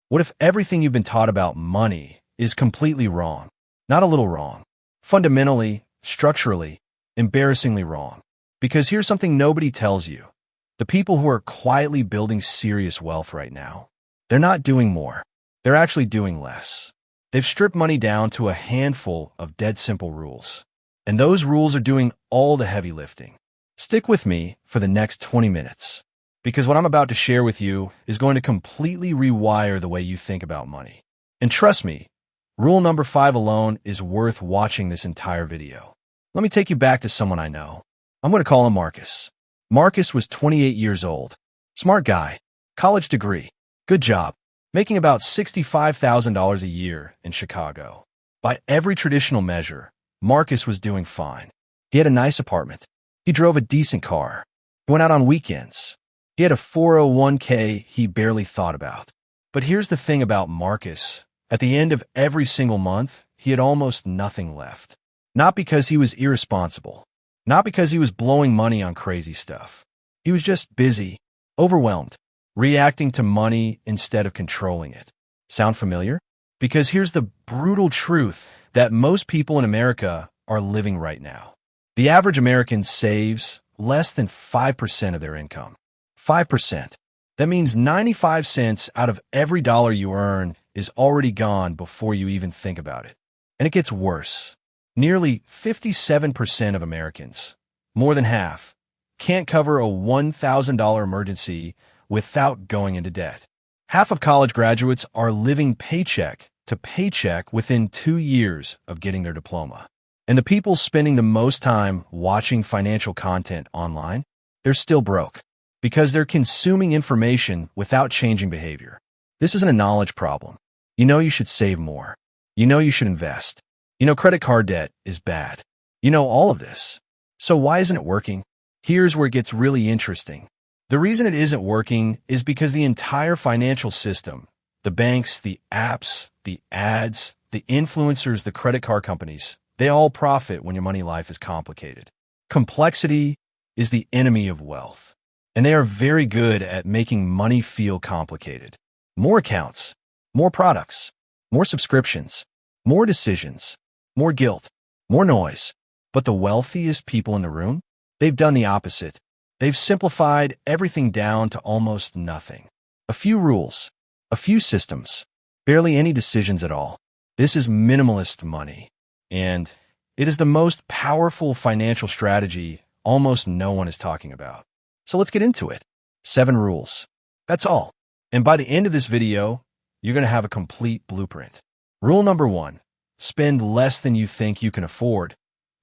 What if everything you've been taught about money is completely wrong? Not a little wrong. Fundamentally, structurally, embarrassingly wrong. Because here's something nobody tells you. The people who are quietly building serious wealth right now, they're not doing more. They're actually doing less. They've stripped money down to a handful of dead simple rules. And those rules are doing all the heavy lifting. Stick with me for the next 20 minutes. Because what I'm about to share with you is going to completely rewire the way you think about money. And trust me, rule number 5 alone is worth watching this entire video. Let me take you back to someone I know. I'm going to call him Marcus. Marcus was 28 years old. Smart guy. College degree. Good job. Making about $65,000 a year in Chicago. By every traditional measure, Marcus was doing fine. He had a nice apartment. He drove a decent car. He went out on weekends. He had a 401k he barely thought about. But here's the thing about Marcus. At the end of every single month, he had almost nothing left. Not because he was irresponsible. Not because he was blowing money on crazy stuff. He was just busy, overwhelmed, reacting to money instead of controlling it. Sound familiar? Because here's the brutal truth that most people in America are living right now. The average American saves less than 5% of their income. 5%. That means 95 cents out of every dollar you earn is already gone before you even think about it. And it gets worse. Nearly 57% of Americans, more than half, can't cover a $1,000 emergency without going into debt. Half of college graduates are living paycheck to paycheck within 2 years of getting their diploma. And the people spending the most time watching financial content online, they're still broke because they're consuming information without changing behavior. This isn't a knowledge problem. You know you should save more. You know you should invest. You know credit card debt is bad. You know all of this. So why isn't it working? Here's where it gets really interesting. The reason it isn't working is because the entire financial system, the banks, the apps, the ads, the influencers, the credit card companies, they all profit when your money life is complicated. Complexity is the enemy of wealth. And they are very good at making money feel complicated. More accounts, more products, more subscriptions, more decisions, more guilt, more noise. But the wealthiest people in the room, they've done the opposite. They've simplified everything down to almost nothing. A few rules, a few systems, barely any decisions at all. This is minimalist money. And it is the most powerful financial strategy almost no one is talking about. So let's get into it. 7 rules. That's all. And by the end of this video, you're going to have a complete blueprint. Rule number 1, spend less than you think you can afford,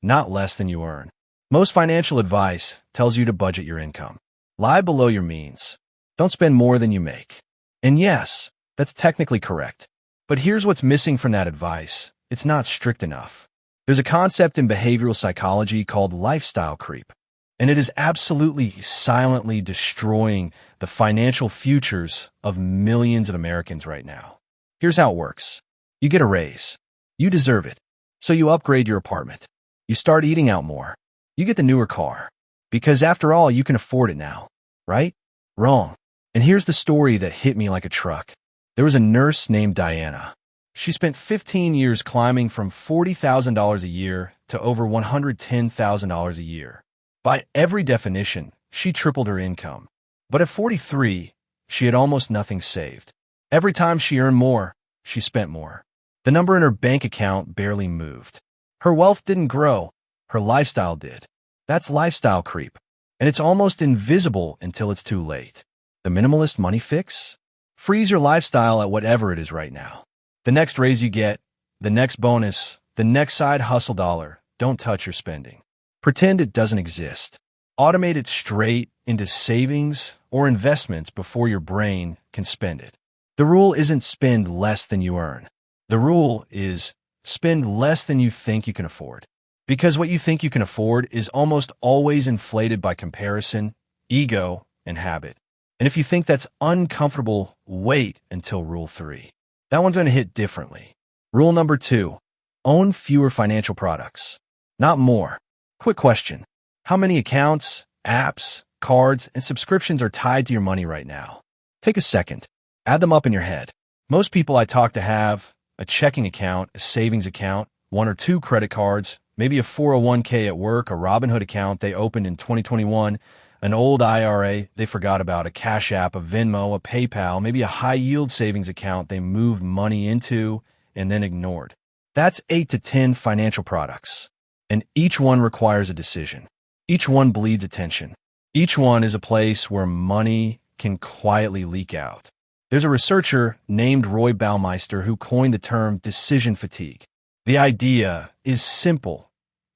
not less than you earn. Most financial advice tells you to budget your income. Lie below your means. Don't spend more than you make. And yes, that's technically correct. But here's what's missing from that advice. It's not strict enough. There's a concept in behavioral psychology called lifestyle creep. And it is absolutely silently destroying the financial futures of millions of Americans right now. Here's how it works. You get a raise. You deserve it. So you upgrade your apartment. You start eating out more. You get the newer car. Because after all, you can afford it now. Right? Wrong. And here's the story that hit me like a truck. There was a nurse named Diana. She spent 15 years climbing from $40,000 a year to over $110,000 a year. By every definition, she tripled her income. But at 43, she had almost nothing saved. Every time she earned more, she spent more. The number in her bank account barely moved. Her wealth didn't grow. Her lifestyle did. That's lifestyle creep. And it's almost invisible until it's too late. The minimalist money fix? Freeze your lifestyle at whatever it is right now. The next raise you get, the next bonus, the next side hustle dollar, don't touch your spending. Pretend it doesn't exist. Automate it straight into savings or investments before your brain can spend it. The rule isn't spend less than you earn. The rule is spend less than you think you can afford. Because what you think you can afford is almost always inflated by comparison, ego, and habit. And if you think that's uncomfortable, wait until rule 3. That one's going to hit differently. Rule number 2, own fewer financial products, not more. Quick question. How many accounts, apps, cards, and subscriptions are tied to your money right now? Take a second. Add them up in your head. Most people I talk to have a checking account, a savings account, one or two credit cards, maybe a 401k at work, a Robinhood account they opened in 2021, an old IRA they forgot about, a Cash App, a Venmo, a PayPal, maybe a high-yield savings account they moved money into and then ignored. That's 8 to 10 financial products, and each one requires a decision. Each one bleeds attention. Each one is a place where money can quietly leak out. There's a researcher named Roy Baumeister who coined the term decision fatigue. The idea is simple.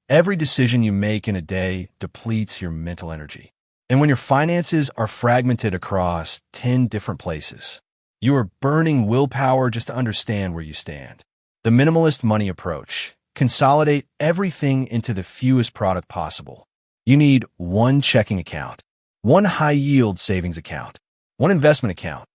Every decision you make in a day depletes your mental energy. And when your finances are fragmented across 10 different places, you are burning willpower just to understand where you stand. The minimalist money approach: consolidate everything into the fewest product possible. You need one checking account, one high-yield savings account, one investment account,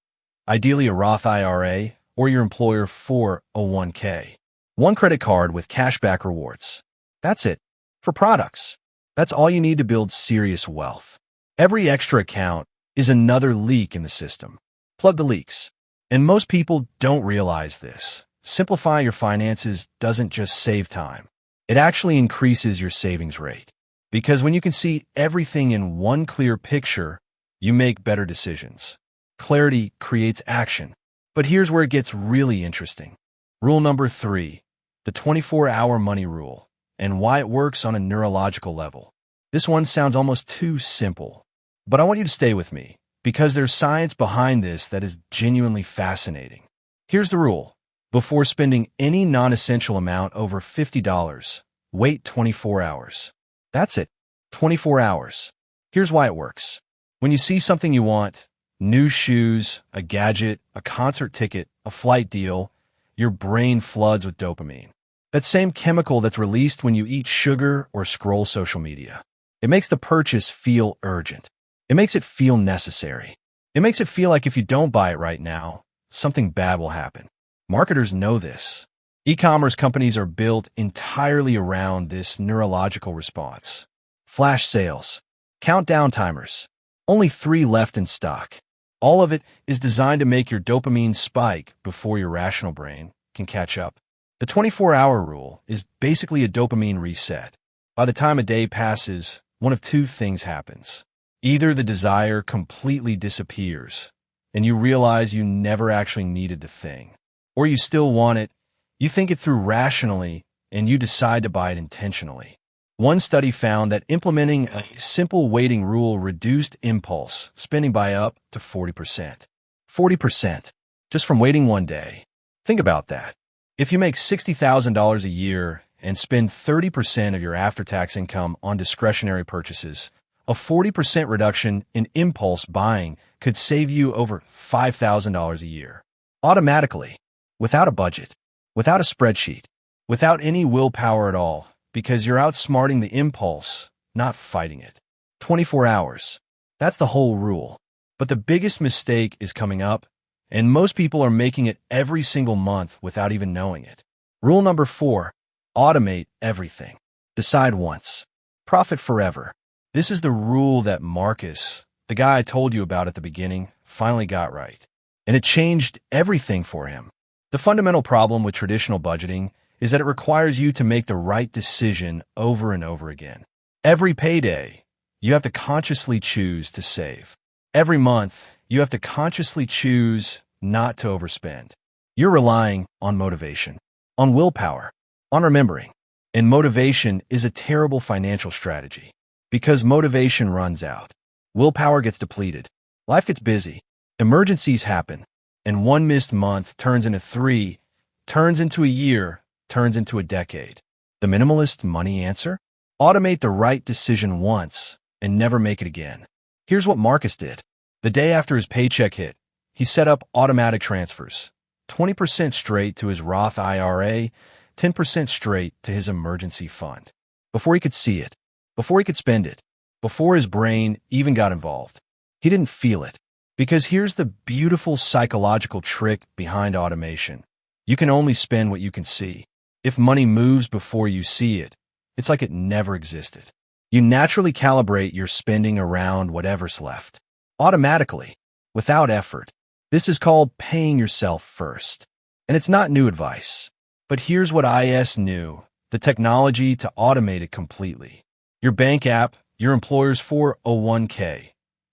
ideally a Roth IRA or your employer 401k, one credit card with cashback rewards. That's it. For products, that's all you need to build serious wealth. Every extra account is another leak in the system. Plug the leaks. And most people don't realize this. Simplifying your finances doesn't just save time. It actually increases your savings rate. Because when you can see everything in one clear picture, you make better decisions. Clarity creates action. But here's where it gets really interesting. Rule number 3, the 24-hour money rule, and why it works on a neurological level. This one sounds almost too simple, but I want you to stay with me, because there's science behind this that is genuinely fascinating. Here's the rule. Before spending any non-essential amount over $50, wait 24 hours. That's it. 24 hours. Here's why it works. When you see something you want, new shoes, a gadget, a concert ticket, a flight deal, your brain floods with dopamine. That same chemical that's released when you eat sugar or scroll social media. It makes the purchase feel urgent. It makes it feel necessary. It makes it feel like if you don't buy it right now, something bad will happen. Marketers know this. E-commerce companies are built entirely around this neurological response. Flash sales, countdown timers, only 3 left in stock. All of it is designed to make your dopamine spike before your rational brain can catch up. The 24-hour rule is basically a dopamine reset. By the time a day passes, one of two things happens. Either the desire completely disappears, and you realize you never actually needed the thing, or you still want it, you think it through rationally, and you decide to buy it intentionally. One study found that implementing a simple waiting rule reduced impulse spending by up to 40%. 40%, just from waiting one day. Think about that. If you make $60,000 a year and spend 30% of your after-tax income on discretionary purchases, a 40% reduction in impulse buying could save you over $5,000 a year. Automatically, without a budget, without a spreadsheet, without any willpower at all, because you're outsmarting the impulse, not fighting it. 24 hours. That's the whole rule. But the biggest mistake is coming up, and most people are making it every single month without even knowing it. Rule number 4, automate everything. Decide once. Profit forever. This is the rule that Marcus, the guy I told you about at the beginning, finally got right. And it changed everything for him. The fundamental problem with traditional budgeting is that it requires you to make the right decision over and over again. Every payday, you have to consciously choose to save. Every month, you have to consciously choose not to overspend. You're relying on motivation, on willpower, on remembering. And motivation is a terrible financial strategy because motivation runs out. Willpower gets depleted. Life gets busy. Emergencies happen. And one missed month turns into 3, turns into a year, turns into a decade. The minimalist money answer? Automate the right decision once and never make it again. Here's what Marcus did. The day after his paycheck hit, he set up automatic transfers. 20% straight to his Roth IRA, 10% straight to his emergency fund. Before he could see it, before he could spend it, before his brain even got involved. He didn't feel it. Because here's the beautiful psychological trick behind automation. You can only spend what you can see. If money moves before you see it, it's like it never existed. You naturally calibrate your spending around whatever's left. Automatically, without effort. This is called paying yourself first. And it's not new advice. But here's what IS knew: the technology to automate it completely. Your bank app, your employer's 401k,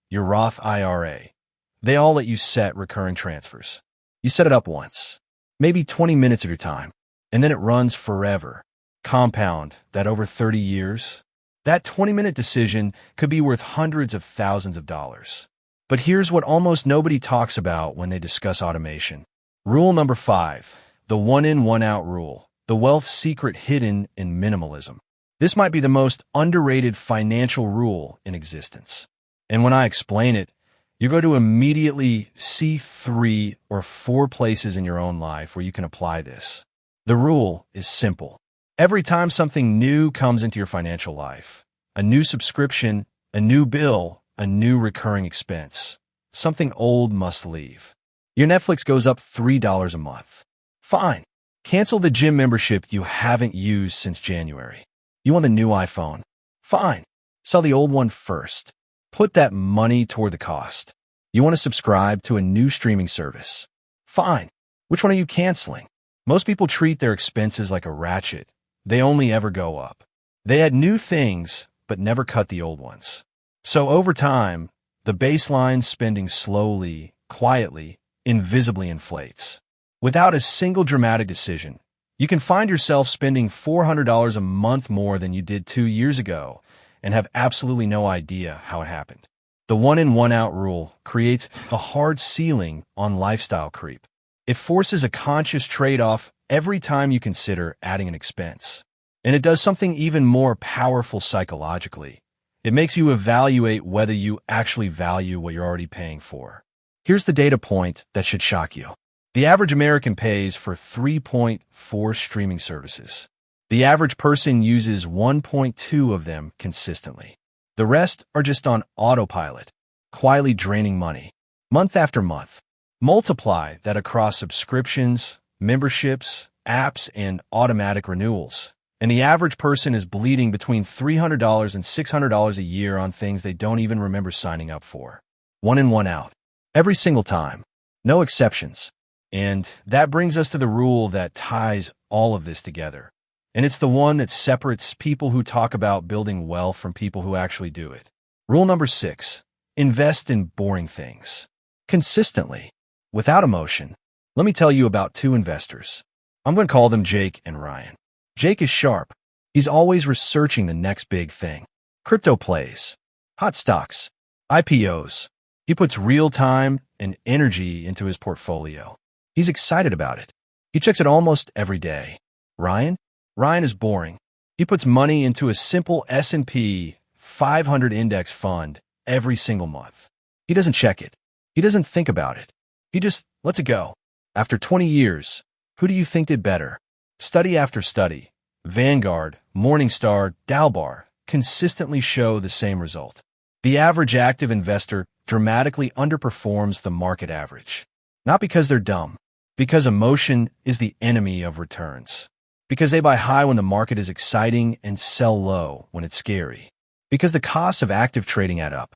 your Roth IRA. They all let you set recurring transfers. You set it up once, maybe 20 minutes of your time, and then it runs forever. Compound that over 30 years. That 20-minute decision could be worth hundreds of thousands of dollars. But here's what almost nobody talks about when they discuss automation. Rule number 5, the one-in, one-out rule, the wealth secret hidden in minimalism. This might be the most underrated financial rule in existence. And when I explain it, you're going to immediately see 3 or 4 places in your own life where you can apply this. The rule is simple. Every time something new comes into your financial life, a new subscription, a new bill, a new recurring expense, something old must leave. Your Netflix goes up $3 a month. Fine. Cancel the gym membership you haven't used since January. You want the new iPhone? Fine. Sell the old one first. Put that money toward the cost. You want to subscribe to a new streaming service? Fine. Which one are you canceling? Most people treat their expenses like a ratchet. They only ever go up. They add new things, but never cut the old ones. So over time, the baseline spending slowly, quietly, invisibly inflates. Without a single dramatic decision, you can find yourself spending $400 a month more than you did 2 years ago and have absolutely no idea how it happened. The one-in, one-out rule creates a hard ceiling on lifestyle creep. It forces a conscious trade-off every time you consider adding an expense. And it does something even more powerful psychologically. It makes you evaluate whether you actually value what you're already paying for. Here's the data point that should shock you. The average American pays for 3.4 streaming services. The average person uses 1.2 of them consistently. The rest are just on autopilot, quietly draining money, month after month. Multiply that across subscriptions, memberships, apps, and automatic renewals. And the average person is bleeding between $300 and $600 a year on things they don't even remember signing up for. One in, one out. Every single time. No exceptions. And that brings us to the rule that ties all of this together. And it's the one that separates people who talk about building wealth from people who actually do it. Rule number 6, invest in boring things. Consistently, without emotion. Let me tell you about 2 investors. I'm going to call them Jake and Ryan. Jake is sharp. He's always researching the next big thing. Crypto plays, hot stocks, IPOs. He puts real time and energy into his portfolio. He's excited about it. He checks it almost every day. Ryan is boring. He puts money into a simple S&P 500 index fund every single month. He doesn't check it. He doesn't think about it. He just lets it go. After 20 years, who do you think did better? Study after study, Vanguard, Morningstar, Dalbar consistently show the same result. The average active investor dramatically underperforms the market average. Not because they're dumb, because emotion is the enemy of returns. Because they buy high when the market is exciting and sell low when it's scary. Because the costs of active trading add up.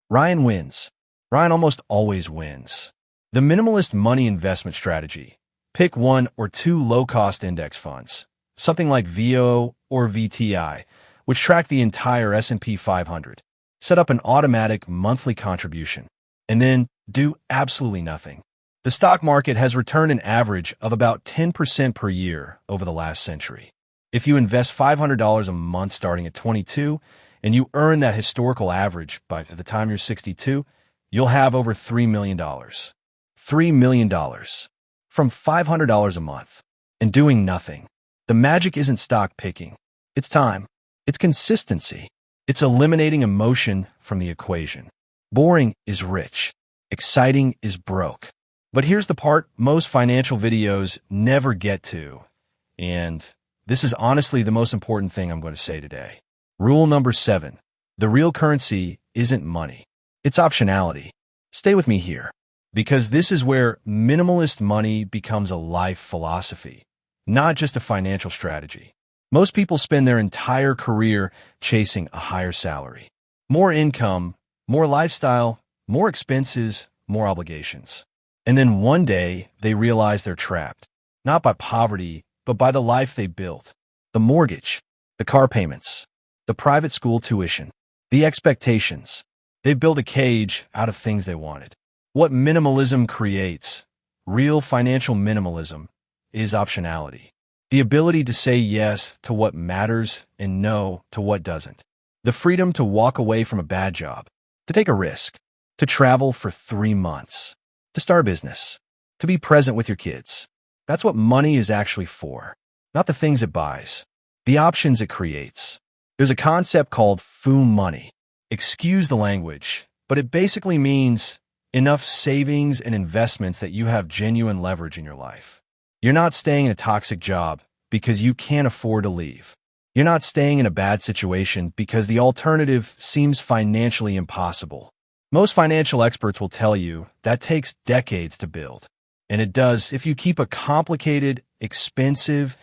Ryan wins. Ryan almost always wins. The minimalist money investment strategy. Pick 1 or 2 low-cost index funds, something like VO or VTI, which track the entire S&P 500. Set up an automatic monthly contribution, and then do absolutely nothing. The stock market has returned an average of about 10% per year over the last century. If you invest $500 a month starting at 22, and you earn that historical average by the time you're 62, you'll have over $3 million. $3 million from $500 a month and doing nothing. The magic isn't stock picking. It's time. It's consistency. It's eliminating emotion from the equation. Boring is rich. Exciting is broke. But here's the part most financial videos never get to. And this is honestly the most important thing I'm going to say today. Rule number 7. The real currency isn't money. It's optionality. Stay with me here, because this is where minimalist money becomes a life philosophy, not just a financial strategy. Most people spend their entire career chasing a higher salary. More income, more lifestyle, more expenses, more obligations. And then one day, they realize they're trapped, not by poverty, but by the life they built. The mortgage, the car payments, the private school tuition, the expectations. They've built a cage out of things they wanted. What minimalism creates, real financial minimalism, is optionality. The ability to say yes to what matters and no to what doesn't. The freedom to walk away from a bad job, to take a risk, to travel for 3 months, to start a business, to be present with your kids. That's what money is actually for, not the things it buys, the options it creates. There's a concept called foo money. Excuse the language, but it basically means enough savings and investments that you have genuine leverage in your life. You're not staying in a toxic job because you can't afford to leave. You're not staying in a bad situation because the alternative seems financially impossible. Most financial experts will tell you that takes decades to build. And it does if you keep a complicated, expensive,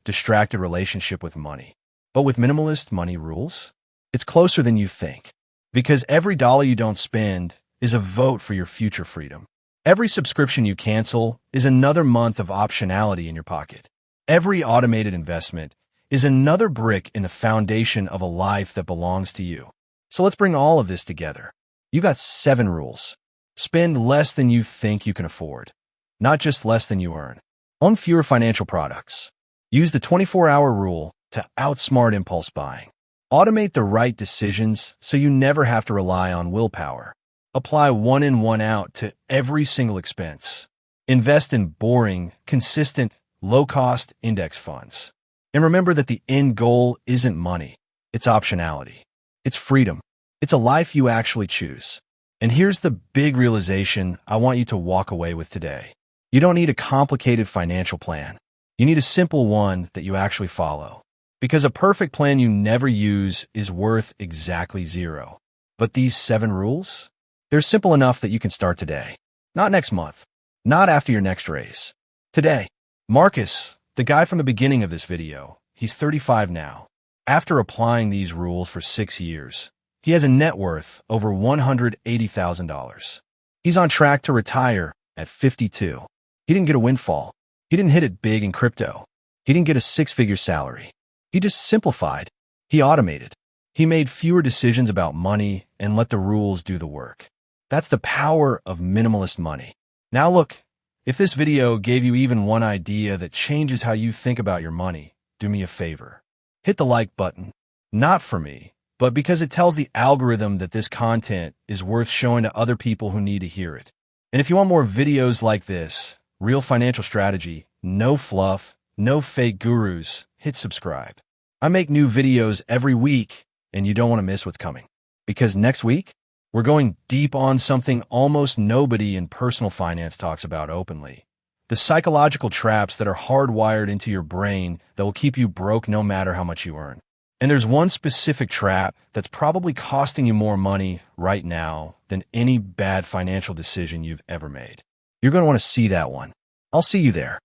distracted relationship with money. But with minimalist money rules, it's closer than you think. Because every dollar you don't spend is a vote for your future freedom. Every subscription you cancel is another month of optionality in your pocket. Every automated investment is another brick in the foundation of a life that belongs to you. So let's bring all of this together. You got 7 rules. Spend less than you think you can afford, not just less than you earn. Own fewer financial products. Use the 24-hour rule to outsmart impulse buying. Automate the right decisions so you never have to rely on willpower. Apply one in, one out to every single expense. Invest in boring, consistent, low-cost index funds. And remember that the end goal isn't money. It's optionality. It's freedom. It's a life you actually choose. And here's the big realization I want you to walk away with today. You don't need a complicated financial plan. You need a simple one that you actually follow. Because a perfect plan you never use is worth exactly 0. But these 7 rules? They're simple enough that you can start today. Not next month. Not after your next raise. Today. Marcus, the guy from the beginning of this video, he's 35 now. After applying these rules for 6 years, he has a net worth over $180,000. He's on track to retire at 52. He didn't get a windfall. He didn't hit it big in crypto. He didn't get a 6-figure salary. He just simplified. He automated. He made fewer decisions about money and let the rules do the work. That's the power of minimalist money. Now look, if this video gave you even one idea that changes how you think about your money, do me a favor. Hit the like button. Not for me, but because it tells the algorithm that this content is worth showing to other people who need to hear it. And if you want more videos like this, real financial strategy, no fluff, no fake gurus, hit subscribe. I make new videos every week, and you don't want to miss what's coming. Because next week, we're going deep on something almost nobody in personal finance talks about openly. The psychological traps that are hardwired into your brain that will keep you broke no matter how much you earn. And there's one specific trap that's probably costing you more money right now than any bad financial decision you've ever made. You're going to want to see that one. I'll see you there.